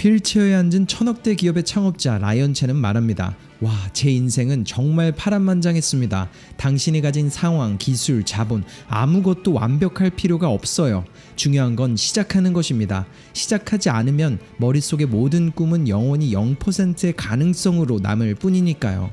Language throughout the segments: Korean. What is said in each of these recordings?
휠체어에 앉은 천억대 기업의 창업자 라이언 첸은 말합니다. 와, 제 인생은 정말 파란만장했습니다. 당신이 가진 상황, 기술, 자본 아무것도 완벽할 필요가 없어요. 중요한 건 시작하는 것입니다. 시작하지 않으면 머릿속의 모든 꿈은 영원히 0%의 가능성으로 남을 뿐이니까요.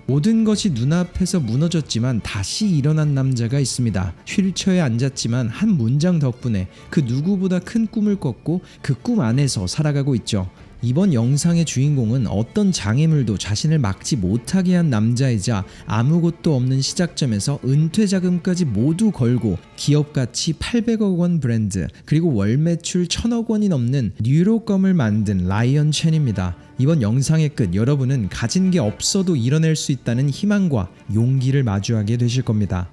모든 것이 눈앞에서 무너졌지만 다시 일어난 남자가 있습니다. 휠체어에 앉았지만 한 문장 덕분에 그 누구보다 큰 꿈을 꿨고 그 꿈 안에서 살아가고 있죠. 이번 영상의 주인공은 어떤 장애물도 자신을 막지 못하게 한 남자이자 아무것도 없는 시작점에서 은퇴 자금까지 모두 걸고 기업 가치 800억 원 브랜드 그리고 월 매출 1000억 원이 넘는 뉴로껌을 만든 라이언 첸입니다. 이번 영상의 끝 여러분은 가진 게 없어도 이뤄낼 수 있다는 희망과 용기를 마주하게 되실 겁니다.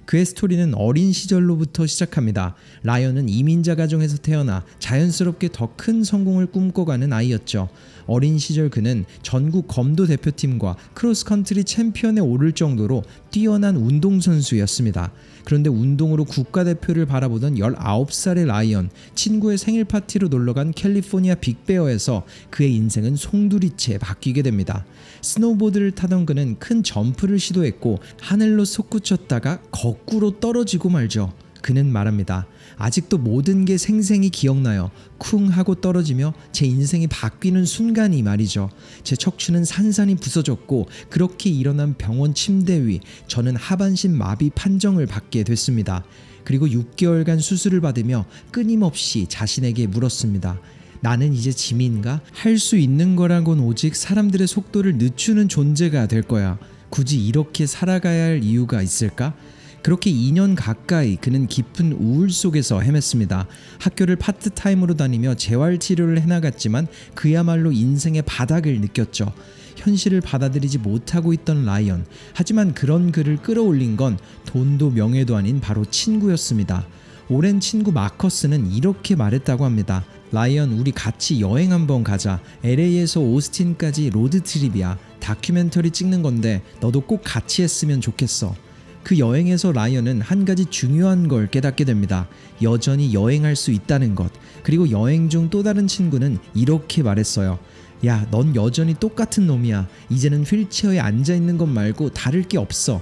그의 스토리는 어린 시절로부터 시작합니다. 라이언은 이민자 가정에서 태어나 자연스럽게 더 큰 성공을 꿈꿔가는 아이였죠. 어린 시절 그는 전국 검도 대표팀과 크로스컨트리 챔피언에 오를 정도로 뛰어난 운동선수였습니다. 그런데 운동으로 국가대표를 바라보던 19살의 라이언, 친구의 생일 파티로 놀러간 캘리포니아 빅베어에서 그의 인생은 송두리째 바뀌게 됩니다. 스노보드를 타던 그는 큰 점프를 시도했고 하늘로 솟구쳤다가 거꾸로 떨어지고 말죠. 그는 말합니다. 아직도 모든 게 생생히 기억나요. 쿵 하고 떨어지며 제 인생이 바뀌는 순간이 말이죠. 제 척추는 산산이 부서졌고 그렇게 일어난 병원 침대 위 저는 하반신 마비 판정을 받게 됐습니다. 그리고 6개월간 수술을 받으며 끊임없이 자신에게 물었습니다. 나는 이제 짐인가? 할 수 있는 거라곤 오직 사람들의 속도를 늦추는 존재가 될 거야. 굳이 이렇게 살아가야 할 이유가 있을까? 그렇게 2년 가까이 그는 깊은 우울 속에서 헤맸습니다. 학교를 파트타임으로 다니며 재활치료를 해나갔지만 그야말로 인생의 바닥을 느꼈죠. 현실을 받아들이지 못하고 있던 라이언. 하지만 그런 그를 끌어올린 건 돈도 명예도 아닌 바로 친구였습니다. 오랜 친구 마커스는 이렇게 말했다고 합니다. 라이언, 우리 같이 여행 한번 가자. LA에서 오스틴까지 로드트립이야. 다큐멘터리 찍는 건데 너도 꼭 같이 했으면 좋겠어. 그 여행에서 라이언은 한 가지 중요한 걸 깨닫게 됩니다. 여전히 여행할 수 있다는 것. 그리고 여행 중 또 다른 친구는 이렇게 말했어요. 야, 넌 여전히 똑같은 놈이야. 이제는 휠체어에 앉아있는 것 말고 다를 게 없어.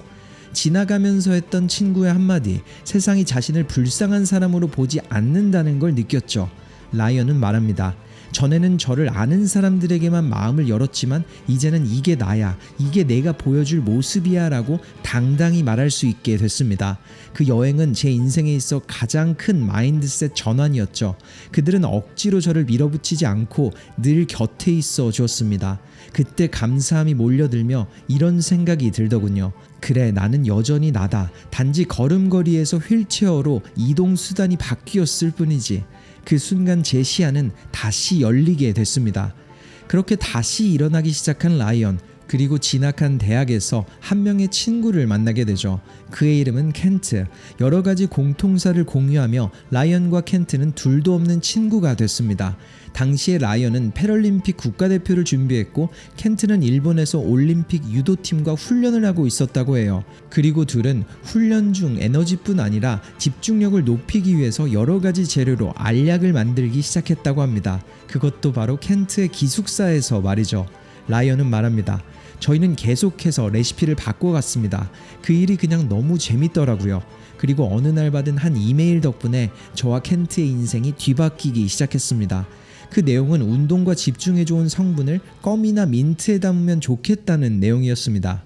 지나가면서 했던 친구의 한마디, 세상이 자신을 불쌍한 사람으로 보지 않는다는 걸 느꼈죠. 라이언은 말합니다. 전에는 저를 아는 사람들에게만 마음을 열었지만 이제는 이게 나야, 이게 내가 보여줄 모습이야 라고 당당히 말할 수 있게 됐습니다. 그 여행은 제 인생에 있어 가장 큰 마인드셋 전환이었죠. 그들은 억지로 저를 밀어붙이지 않고 늘 곁에 있어 주었습니다. 그때 감사함이 몰려들며 이런 생각이 들더군요. 그래, 나는 여전히 나다. 단지 걸음걸이에서 휠체어로 이동수단이 바뀌었을 뿐이지. 그 순간 제 시야는 다시 열리게 됐습니다. 그렇게 다시 일어나기 시작한 라이언, 그리고 진학한 대학에서 한 명의 친구를 만나게 되죠. 그의 이름은 켄트. 여러 가지 공통사를 공유하며 라이언과 켄트는 둘도 없는 친구가 됐습니다. 당시에 라이언은 패럴림픽 국가대표를 준비했고 켄트는 일본에서 올림픽 유도팀과 훈련을 하고 있었다고 해요. 그리고 둘은 훈련 중 에너지뿐 아니라 집중력을 높이기 위해서 여러 가지 재료로 알약을 만들기 시작했다고 합니다. 그것도 바로 켄트의 기숙사에서 말이죠. 라이언은 말합니다. 저희는 계속해서 레시피를 바꿔갔습니다. 그 일이 그냥 너무 재밌더라고요. 그리고 어느 날 받은 한 이메일 덕분에 저와 켄트의 인생이 뒤바뀌기 시작했습니다. 그 내용은 운동과 집중에 좋은 성분을 껌이나 민트에 담으면 좋겠다는 내용이었습니다.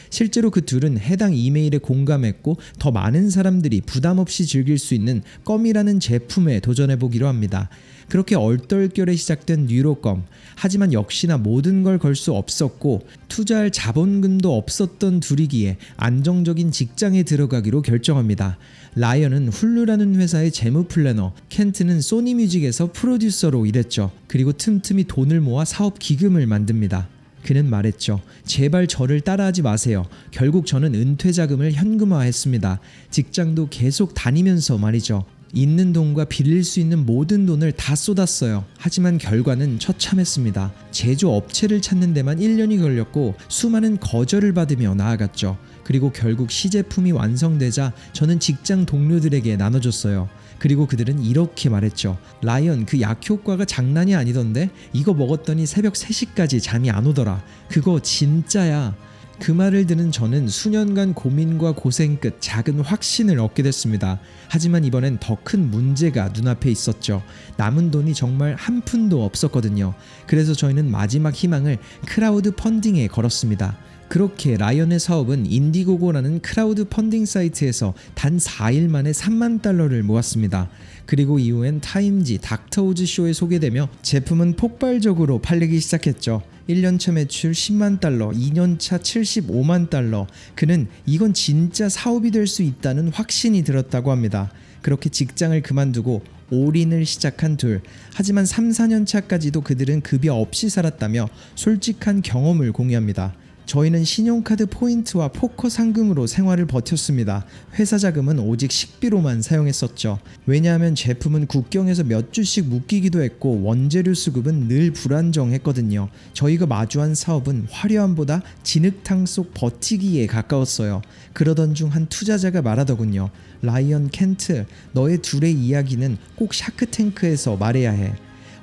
실제로 그 둘은 해당 이메일에 공감했고 더 많은 사람들이 부담 없이 즐길 수 있는 껌이라는 제품에 도전해보기로 합니다. 그렇게 얼떨결에 시작된 뉴로껌. 하지만 역시나 모든 걸 걸 수 없었고 투자할 자본금도 없었던 둘이기에 안정적인 직장에 들어가기로 결정합니다. 라이언은 훌루라는 회사의 재무 플래너, 켄트는 소니뮤직에서 프로듀서로 일했죠. 그리고 틈틈이 돈을 모아 사업 기금을 만듭니다. 그는 말했죠. 제발 저를 따라하지 마세요. 결국 저는 은퇴 자금을 현금화했습니다. 직장도 계속 다니면서 말이죠. 있는 돈과 빌릴 수 있는 모든 돈을 다 쏟았어요. 하지만 결과는 처참했습니다. 제조업체를 찾는 데만 1년이 걸렸고 수많은 거절을 받으며 나아갔죠. 그리고 결국 시제품이 완성되자 저는 직장 동료들에게 나눠줬어요. 그리고 그들은 이렇게 말했죠. 라이언, 그 약 효과가 장난이 아니던데? 이거 먹었더니 새벽 3시까지 잠이 안 오더라. 그거 진짜야. 그 말을 들은 저는 수년간 고민과 고생 끝 작은 확신을 얻게 됐습니다. 하지만 이번엔 더 큰 문제가 눈앞에 있었죠. 남은 돈이 정말 한 푼도 없었거든요. 그래서 저희는 마지막 희망을 크라우드 펀딩에 걸었습니다. 그렇게 라이언의 사업은 인디고고라는 크라우드 펀딩 사이트에서 단 4일 만에 3만 달러를 모았습니다. 그리고 이후엔 타임지, 닥터우즈 쇼에 소개되며 제품은 폭발적으로 팔리기 시작했죠. 1년차 매출 10만 달러, 2년차 75만 달러. 그는 이건 진짜 사업이 될 수 있다는 확신이 들었다고 합니다. 그렇게 직장을 그만두고 올인을 시작한 둘. 하지만 3, 4년 차까지도 그들은 급여 없이 살았다며 솔직한 경험을 공유합니다. 저희는 신용카드 포인트와 포커 상금으로 생활을 버텼습니다. 회사 자금은 오직 식비로만 사용했었죠. 왜냐하면 제품은 국경에서 몇 주씩 묶이기도 했고 원재료 수급은 늘 불안정했거든요. 저희가 마주한 사업은 화려함보다 진흙탕 속 버티기에 가까웠어요. 그러던 중 한 투자자가 말하더군요. 라이언, 켄트, 너의 둘의 이야기는 꼭 샤크탱크에서 말해야 해.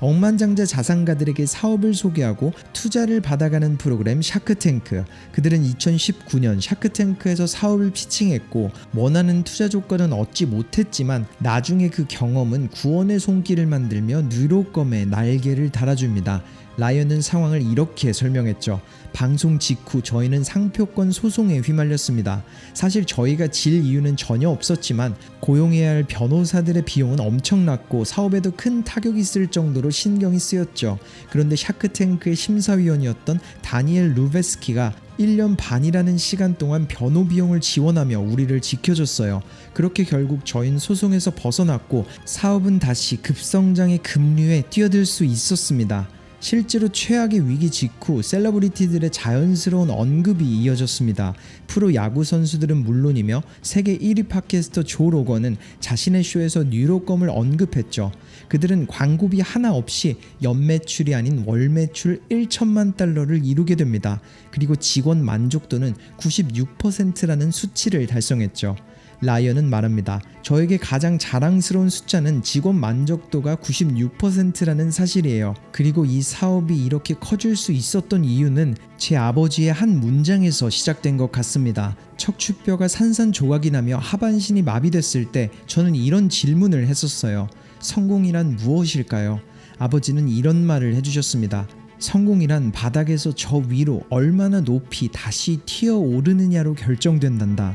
억만장자 자산가들에게 사업을 소개하고 투자를 받아가는 프로그램 샤크탱크. 그들은 2019년 샤크탱크에서 사업을 피칭했고 원하는 투자 조건은 얻지 못했지만 나중에 그 경험은 구원의 손길을 만들며 뉴로껌에 날개를 달아줍니다. 라이언은 상황을 이렇게 설명했죠. 방송 직후 저희는 상표권 소송에 휘말렸습니다. 사실 저희가 질 이유는 전혀 없었지만 고용해야 할 변호사들의 비용은 엄청났고 사업에도 큰 타격이 있을 정도로 신경이 쓰였죠. 그런데 샤크탱크의 심사위원이었던 다니엘 루베스키가 1년 반이라는 시간 동안 변호 비용을 지원하며 우리를 지켜줬어요. 그렇게 결국 저희는 소송에서 벗어났고 사업은 다시 급성장의 급류에 뛰어들 수 있었습니다. 실제로 최악의 위기 직후 셀러브리티들의 자연스러운 언급이 이어졌습니다. 프로 야구 선수들은 물론이며 세계 1위 팟캐스터 조 로건은 자신의 쇼에서 뉴로껌을 언급했죠. 그들은 광고비 하나 없이 연매출이 아닌 월매출 1천만 달러를 이루게 됩니다. 그리고 직원 만족도는 96%라는 수치를 달성했죠. 라이언은 말합니다. 저에게 가장 자랑스러운 숫자는 직원 만족도가 96%라는 사실이에요. 그리고 이 사업이 이렇게 커질 수 있었던 이유는 제 아버지의 한 문장에서 시작된 것 같습니다. 척추뼈가 산산조각이 나며 하반신이 마비됐을 때 저는 이런 질문을 했었어요. 성공이란 무엇일까요? 아버지는 이런 말을 해주셨습니다. 성공이란 바닥에서 저 위로 얼마나 높이 다시 튀어오르느냐로 결정된단다.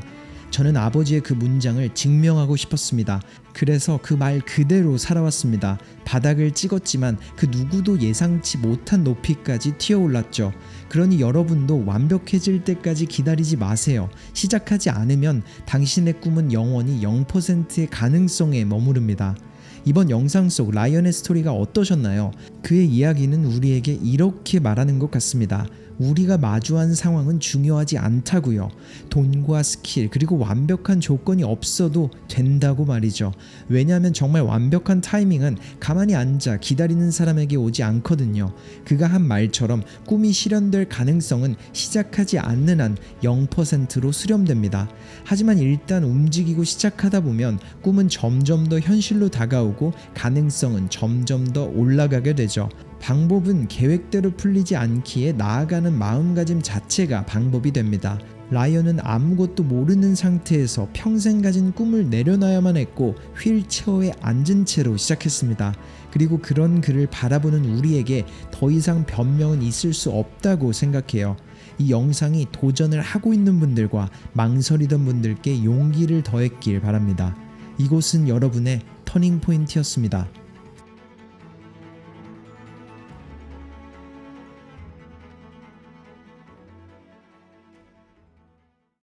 저는 아버지의 그 문장을 증명하고 싶었습니다. 그래서 그 말 그대로 살아왔습니다. 바닥을 찍었지만 그 누구도 예상치 못한 높이까지 튀어올랐죠. 그러니 여러분도 완벽해질 때까지 기다리지 마세요. 시작하지 않으면 당신의 꿈은 영원히 0%의 가능성에 머무릅니다. 이번 영상 속 라이언의 스토리가 어떠셨나요? 그의 이야기는 우리에게 이렇게 말하는 것 같습니다. 우리가 마주한 상황은 중요하지 않다고요. 돈과 스킬 그리고 완벽한 조건이 없어도 된다고 말이죠. 왜냐하면 정말 완벽한 타이밍은 가만히 앉아 기다리는 사람에게 오지 않거든요. 그가 한 말처럼 꿈이 실현될 가능성은 시작하지 않는 한 0%로 수렴됩니다. 하지만 일단 움직이고 시작하다 보면 꿈은 점점 더 현실로 다가오고 가능성은 점점 더 올라가게 되죠. 방법은 계획대로 풀리지 않기에 나아가는 마음가짐 자체가 방법이 됩니다. 라이언은 아무것도 모르는 상태에서 평생 가진 꿈을 내려놔야만 했고 휠체어에 앉은 채로 시작했습니다. 그리고 그런 그를 바라보는 우리에게 더 이상 변명은 있을 수 없다고 생각해요. 이 영상이 도전을 하고 있는 분들과 망설이던 분들께 용기를 더했길 바랍니다. 이곳은 여러분의 터닝포인트였습니다.